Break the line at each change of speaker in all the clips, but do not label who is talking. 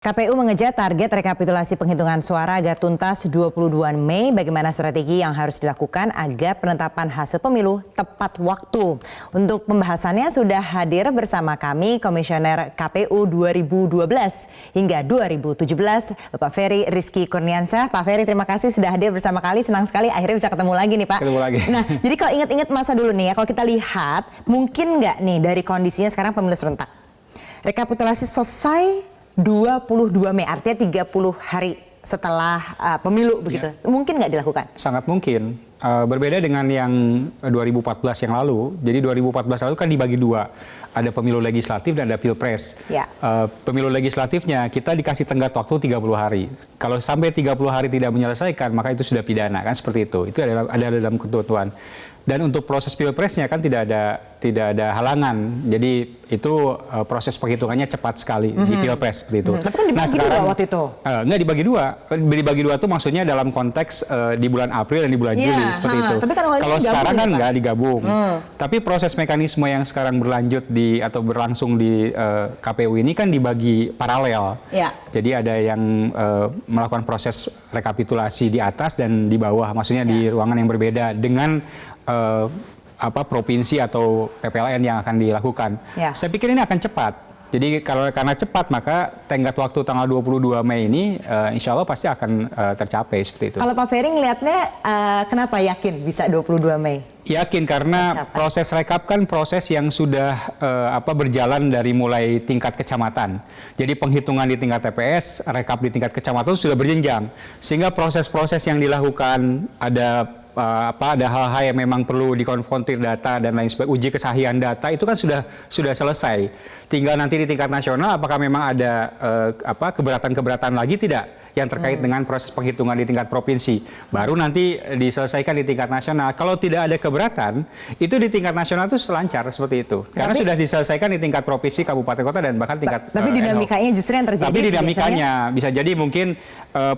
KPU mengejar target rekapitulasi penghitungan suara agar tuntas 22 Mei. Bagaimana strategi yang harus dilakukan agar penetapan hasil pemilu tepat waktu? Untuk pembahasannya sudah hadir bersama kami Komisioner KPU 2012 hingga 2017, Bapak Ferry Rizky Kurniansyah. Pak Ferry, terima kasih sudah hadir bersama kali. Senang sekali akhirnya bisa ketemu lagi nih, Pak.
Ketemu lagi.
Nah, jadi kalau ingat-ingat masa dulu nih ya, kalau kita lihat mungkin nggak nih dari kondisinya sekarang pemilu serentak, rekapitulasi selesai 22 Mei, artinya 30 hari setelah pemilu begitu. Ya. Mungkin nggak dilakukan?
Sangat mungkin. Berbeda dengan yang 2014 yang lalu. Jadi 2014 lalu kan dibagi dua. Ada pemilu legislatif dan ada pilpres. Ya. Pemilu legislatifnya kita dikasih tenggat waktu 30 hari. Kalau sampai 30 hari tidak menyelesaikan, maka itu sudah pidana, kan seperti itu. Itu ada dalam ketentuan. Dan untuk proses pilpresnya kan tidak ada halangan. Jadi itu proses penghitungannya cepat sekali di pilpres seperti itu.
Tapi kan dibagi dua waktu itu.
Enggak dibagi dua. Dibagi dua itu maksudnya dalam konteks di bulan April dan di bulan Juli seperti itu.
Tapi kan
kalau sekarang kan nggak digabung. Tapi proses mekanisme yang sekarang berlanjut atau berlangsung di KPU ini kan dibagi paralel. Ya. Jadi ada yang melakukan proses rekapitulasi di atas dan di bawah, maksudnya di ruangan yang berbeda dengan provinsi atau PPLN yang akan dilakukan. Ya. Saya pikir ini akan cepat. Jadi karena cepat maka tenggat waktu tanggal 22 Mei ini insya Allah pasti akan tercapai seperti itu.
Kalau Pak Ferry ngelihatnya kenapa yakin bisa 22 Mei?
Yakin karena proses rekap kan proses yang sudah berjalan dari mulai tingkat kecamatan. Jadi penghitungan di tingkat TPS, rekap di tingkat kecamatan sudah berjenjang. Sehingga proses-proses yang dilakukan ada hal-hal yang memang perlu dikonfrontir data dan lain sebagainya, uji kesahihan data itu kan sudah selesai. Tinggal nanti di tingkat nasional apakah memang ada keberatan-keberatan lagi tidak yang terkait dengan proses penghitungan di tingkat provinsi. Baru nanti diselesaikan di tingkat nasional. Kalau tidak ada keberatan, itu di tingkat nasional itu selancar seperti itu. Karena sudah diselesaikan di tingkat provinsi, kabupaten kota dan bahkan tingkat
Tapi dinamikanya justru yang terjadi.
Tapi dinamikanya bisa jadi mungkin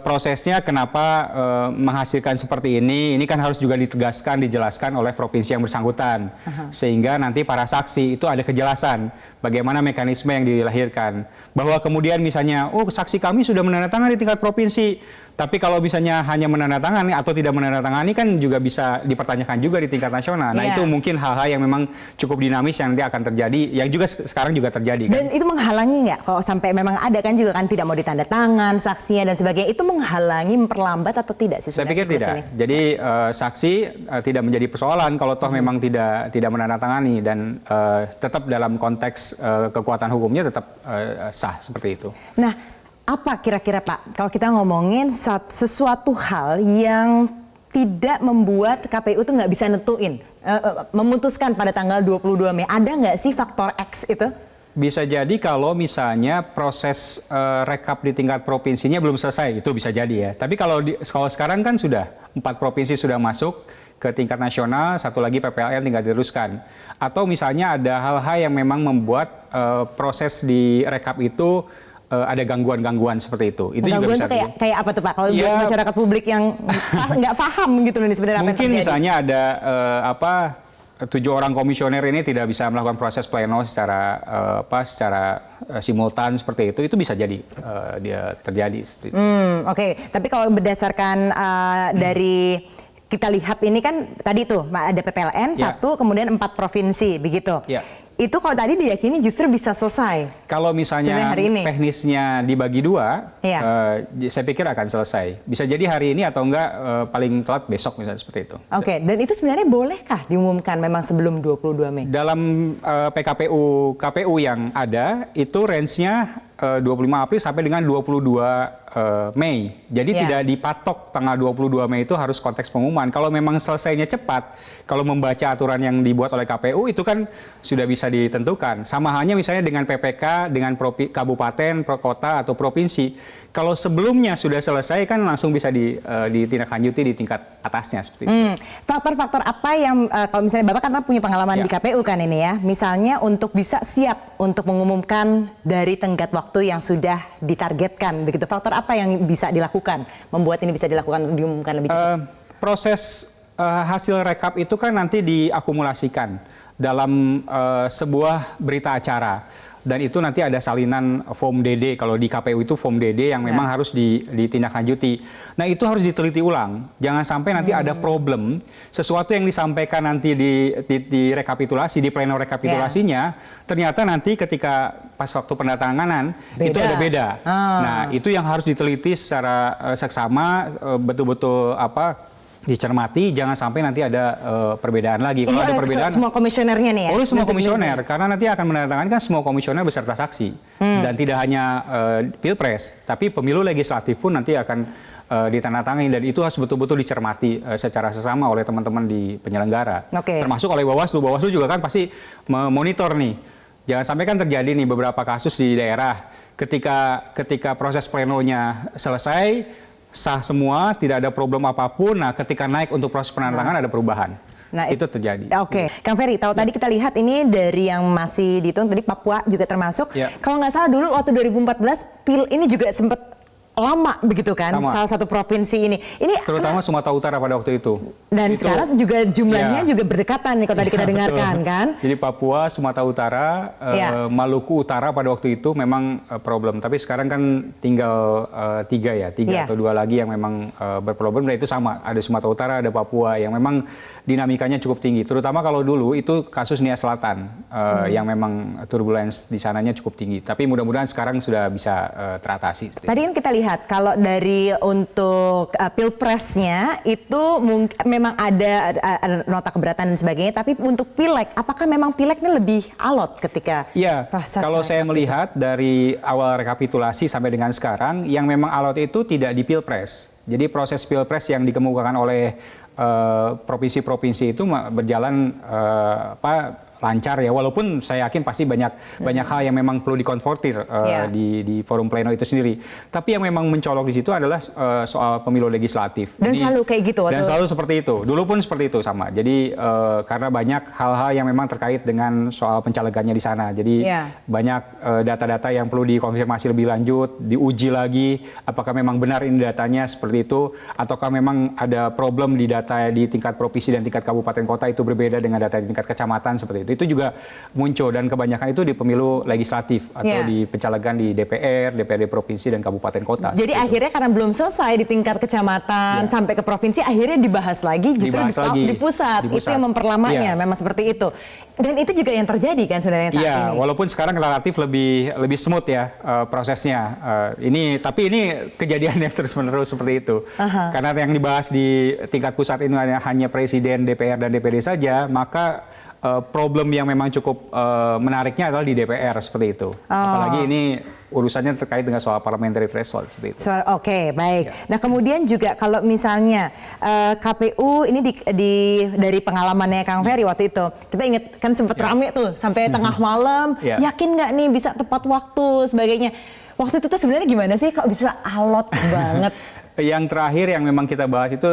prosesnya kenapa menghasilkan seperti ini kan harus juga ditegaskan, dijelaskan oleh provinsi yang bersangkutan. Sehingga nanti para saksi itu ada kejelasan bagaimana mekanisme yang dilahirkan. Bahwa kemudian misalnya, saksi kami sudah menandatangani di tingkat provinsi, tapi kalau misalnya hanya menandatangani atau tidak menandatangani kan juga bisa dipertanyakan juga di tingkat nasional. Nah itu mungkin hal-hal yang memang cukup dinamis yang nanti akan terjadi, yang juga sekarang juga terjadi. Kan?
Dan itu menghalangi nggak kalau sampai memang ada kan juga kan tidak mau ditandatangan saksinya dan sebagainya, itu menghalangi, memperlambat atau tidak sih?
Saya pikir tidak. Ini? Jadi saksi tidak menjadi persoalan kalau toh memang tidak menandatangani dan tetap dalam konteks kekuatan hukumnya tetap sah seperti itu.
Nah, apa kira-kira Pak, kalau kita ngomongin sesuatu hal yang tidak membuat KPU itu nggak bisa nentuin, memutuskan pada tanggal 22 Mei, ada nggak sih faktor X itu?
Bisa jadi kalau misalnya proses rekap di tingkat provinsinya belum selesai, itu bisa jadi ya. Tapi kalau sekarang kan sudah 4 provinsi sudah masuk ke tingkat nasional, satu lagi PPLN tinggal diteruskan. Atau misalnya ada hal-hal yang memang membuat proses di rekap itu ada gangguan-gangguan seperti itu. Itu
gangguan
juga bisa
kayak apa tuh Pak? Kalau buat masyarakat publik yang nggak paham gitu loh sebenarnya apa yang terjadi.
Mungkin misalnya ada 7 orang komisioner ini tidak bisa melakukan proses pleno secara simultan seperti itu bisa jadi dia terjadi.
Oke. Tapi kalau berdasarkan dari kita lihat ini kan tadi tuh ada PPLN satu, kemudian 4 provinsi begitu. Ya. Itu kalau tadi diyakini justru bisa selesai.
Kalau misalnya teknisnya dibagi dua, saya pikir akan selesai. Bisa jadi hari ini atau enggak paling telat besok misalnya seperti itu.
Oke, dan itu sebenarnya bolehkah diumumkan memang sebelum 22 Mei?
Dalam KPU yang ada itu range-nya 25 April sampai dengan 22 Mei. Jadi tidak dipatok tanggal 22 Mei itu harus konteks pengumuman. Kalau memang selesainya cepat, kalau membaca aturan yang dibuat oleh KPU itu kan sudah bisa ditentukan. Sama halnya misalnya dengan PPK, dengan kabupaten, kota atau provinsi. Kalau sebelumnya sudah selesai kan langsung bisa ditindaklanjuti di tingkat atasnya seperti itu.
Faktor-faktor apa yang kalau misalnya Bapak karena punya pengalaman di KPU kan ini ya, misalnya untuk bisa siap untuk mengumumkan dari tenggat waktu yang sudah ditargetkan begitu, faktor apa yang bisa dilakukan membuat ini bisa dilakukan diumumkan lebih cepat?
Proses hasil rekap itu kan nanti diakumulasikan dalam sebuah berita acara. dan itu nanti ada salinan form DD. Kalau di KPU itu form DD yang memang harus ditindaklanjuti. Nah, itu harus diteliti ulang. Jangan sampai nanti ada problem, sesuatu yang disampaikan nanti di rekapitulasi, di pleno rekapitulasinya, ternyata nanti ketika pas waktu pendatanganan itu ada beda. Nah, itu yang harus diteliti secara seksama, betul-betul dicermati, jangan sampai nanti ada perbedaan lagi. Kalau ada perbedaan,
semua komisionernya nih ya?
Oleh semua komisioner, karena nanti akan menandatangani kan semua komisioner beserta saksi. Dan tidak hanya Pilpres, tapi pemilu legislatif pun nanti akan ditandatangani, dan itu harus betul-betul dicermati secara sesama oleh teman-teman di penyelenggara. Termasuk oleh Bawaslu. Bawaslu juga kan pasti memonitor nih. Jangan sampai kan terjadi nih beberapa kasus di daerah ketika proses plenonya selesai, sah semua, tidak ada problem apapun. Nah, ketika naik untuk proses penandatanganan ada perubahan. Nah, itu terjadi.
Kang Ferry, tadi kita lihat ini dari yang masih dihitung tadi Papua juga termasuk. Kalau nggak salah dulu waktu 2014 ini juga sempat lama begitu kan, salah satu provinsi ini
terutama Sumatera Utara pada waktu itu.
Dan itu, sekarang juga jumlahnya juga berdekatan nih kalau tadi kita dengarkan kan.
Jadi Papua, Sumatera Utara, Maluku Utara pada waktu itu memang problem. Tapi sekarang kan tinggal tiga atau 2 lagi yang memang berproblem. Dan itu sama, ada Sumatera Utara, ada Papua yang memang dinamikanya cukup tinggi. Terutama kalau dulu itu kasus Nia Selatan yang memang turbulence di sananya cukup tinggi. Tapi mudah-mudahan sekarang sudah bisa teratasi.
Tadi kan kita lihat kalau dari untuk pilpresnya itu memang ada nota keberatan dan sebagainya, tapi untuk pileg, apakah memang pilegnya lebih alot ketika proses?
Kalau saya melihat dari awal rekapitulasi sampai dengan sekarang, yang memang alot itu tidak di pilpres. Jadi proses pilpres yang dikemukakan oleh provinsi-provinsi itu berjalan lancar ya, walaupun saya yakin pasti banyak hal yang memang perlu dikonfrontir di forum pleno itu sendiri. Tapi yang memang mencolok di situ adalah soal pemilu legislatif.
Dan selalu kayak gitu?
Dan selalu seperti itu. Dulu pun seperti itu sama. Jadi karena banyak hal-hal yang memang terkait dengan soal pencalegannya di sana. Jadi banyak data-data yang perlu dikonfirmasi lebih lanjut, diuji lagi, apakah memang benar ini datanya seperti itu, ataukah memang ada problem di data di tingkat provinsi dan tingkat kabupaten kota itu berbeda dengan data di tingkat kecamatan seperti itu. Itu juga muncul, dan kebanyakan itu di pemilu legislatif atau di pencalegan di DPR, DPRD provinsi dan kabupaten kota.
Jadi akhirnya karena belum selesai di tingkat kecamatan sampai ke provinsi, akhirnya dibahas lagi justru di pusat. Itu yang memperlamanya, memang seperti itu. Dan itu juga yang terjadi kan sebenarnya saat ini.
Walaupun sekarang relatif lebih smooth ya prosesnya. Tapi ini kejadian yang terus-menerus seperti itu. Karena yang dibahas di tingkat pusat ini hanya presiden, DPR dan DPD saja, maka problem yang memang cukup menariknya adalah di DPR seperti itu. Apalagi ini urusannya terkait dengan soal parliamentary threshold seperti itu.
Baik. Nah, kemudian juga kalau misalnya KPU ini dari pengalamannya Kang Ferry waktu itu, kita ingat kan sempat rame tuh sampai tengah malam, yakin nggak nih bisa tepat waktu sebagainya. Waktu itu tuh sebenarnya gimana sih kok bisa alot banget?
Yang terakhir yang memang kita bahas itu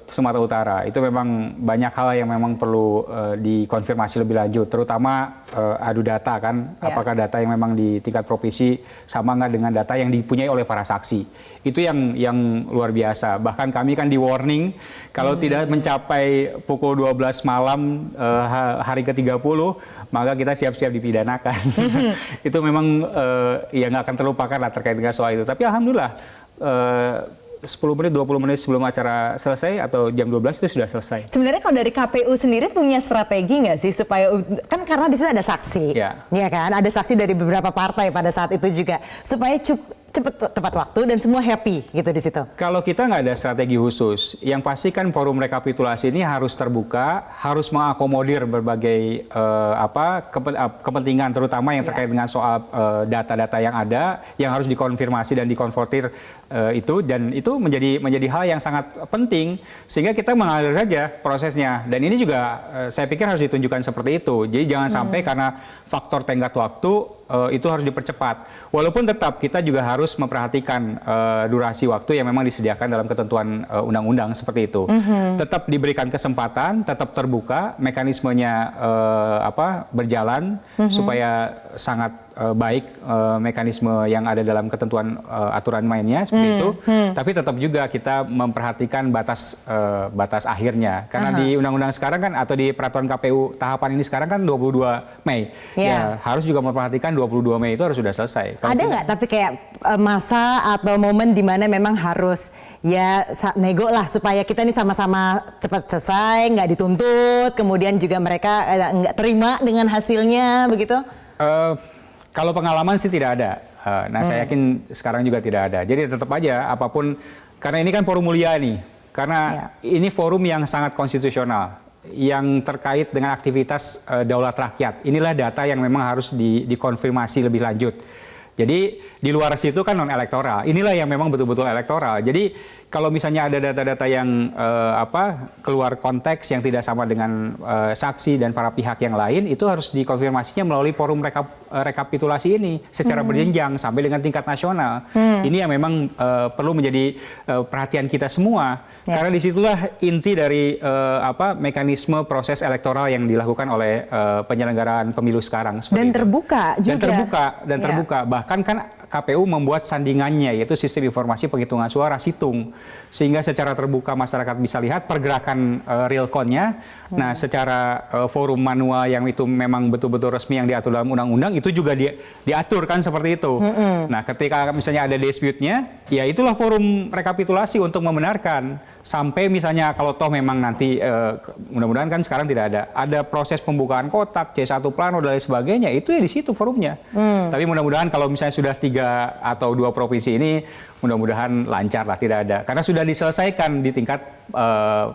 Sumatera Utara. Itu memang banyak hal yang memang perlu dikonfirmasi lebih lanjut, terutama adu data kan. Apakah data yang memang di tingkat provinsi sama nggak dengan data yang dipunyai oleh para saksi. Itu yang luar biasa. Bahkan kami kan di warning kalau tidak mencapai pukul 12 malam hari ke-30, maka kita siap-siap dipidanakan. Itu memang nggak akan terlupakan lah terkait dengan soal itu. Tapi alhamdulillah 10 menit, 20 menit sebelum acara selesai atau jam 12 itu sudah selesai.
Sebenarnya kalau dari KPU sendiri punya strategi nggak sih supaya, kan karena di sini ada saksi, ya kan, ada saksi dari beberapa partai pada saat itu juga, supaya cepat tepat waktu dan semua happy gitu di situ. Kalau
kita nggak ada strategi khusus, yang pasti kan forum rekapitulasi ini harus terbuka, harus mengakomodir berbagai kepentingan, terutama yang terkait dengan soal data-data yang ada, yang harus dikonfirmasi dan dikonfrontir itu, dan itu menjadi hal yang sangat penting sehingga kita mengalir saja prosesnya. Dan ini juga saya pikir harus ditunjukkan seperti itu. Jadi jangan sampai karena faktor tenggat waktu itu harus dipercepat. Walaupun tetap kita juga harus memperhatikan durasi waktu yang memang disediakan dalam ketentuan undang-undang seperti itu. Tetap diberikan kesempatan, tetap terbuka, mekanismenya berjalan supaya sangat baik mekanisme yang ada dalam ketentuan aturan mainnya seperti itu, tapi tetap juga kita memperhatikan batas akhirnya. Karena di undang-undang sekarang kan atau di peraturan KPU tahapan ini sekarang kan 22 Mei. Ya, harus juga memperhatikan 22 Mei itu harus sudah selesai.
Ada nggak tapi kayak masa atau momen di mana memang harus ya nego lah supaya kita ini sama-sama cepat selesai, nggak dituntut, kemudian juga mereka nggak terima dengan hasilnya begitu?
Kalau pengalaman sih tidak ada. Nah, saya yakin sekarang juga tidak ada. Jadi tetap aja apapun, karena ini kan forum mulia nih. Karena ini forum yang sangat konstitusional, yang terkait dengan aktivitas daulat rakyat. Inilah data yang memang harus dikonfirmasi lebih lanjut. Jadi di luar situ kan non elektoral. Inilah yang memang betul-betul elektoral. Jadi kalau misalnya ada data-data yang keluar konteks yang tidak sama dengan saksi dan para pihak yang lain, itu harus dikonfirmasinya melalui forum rekapitulasi ini secara berjenjang sampai dengan tingkat nasional. Ini yang memang perlu menjadi perhatian kita semua. Karena disitulah inti dari mekanisme proses elektoral yang dilakukan oleh penyelenggaraan pemilu sekarang.
Dan terbuka juga.
Dan terbuka. Bahkan kan KPU membuat sandingannya, yaitu sistem informasi penghitungan suara Situng, sehingga secara terbuka masyarakat bisa lihat pergerakan real count-nya. Nah, secara forum manual yang itu memang betul-betul resmi yang diatur dalam undang-undang, itu juga diatur kan seperti itu. Nah, ketika misalnya ada dispute-nya, ya itulah forum rekapitulasi untuk membenarkan. Sampai misalnya kalau toh memang nanti, mudah-mudahan kan sekarang tidak ada proses pembukaan kotak, C1 plano dan lain sebagainya, itu ya di situ forumnya. Tapi mudah-mudahan kalau misalnya sudah 3 atau 2 provinsi ini, mudah-mudahan lancar lah, tidak ada. Karena sudah diselesaikan di tingkat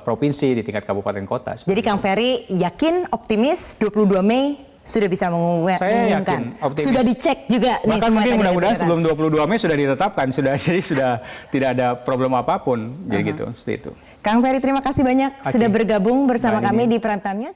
provinsi, di tingkat kabupaten kota.
Jadi Kang Ferry yakin, optimis 22 Mei sudah bisa mengumumkan?
Saya yakin, optimis.
Sudah dicek juga nih.
Bahkan mungkin mudah-mudahan sebelum 22 Mei sudah ditetapkan, jadi sudah tidak ada problem apapun. Jadi gitu, seperti itu.
Kang Ferry, terima kasih banyak sudah bergabung bersama kami di Prime Time News.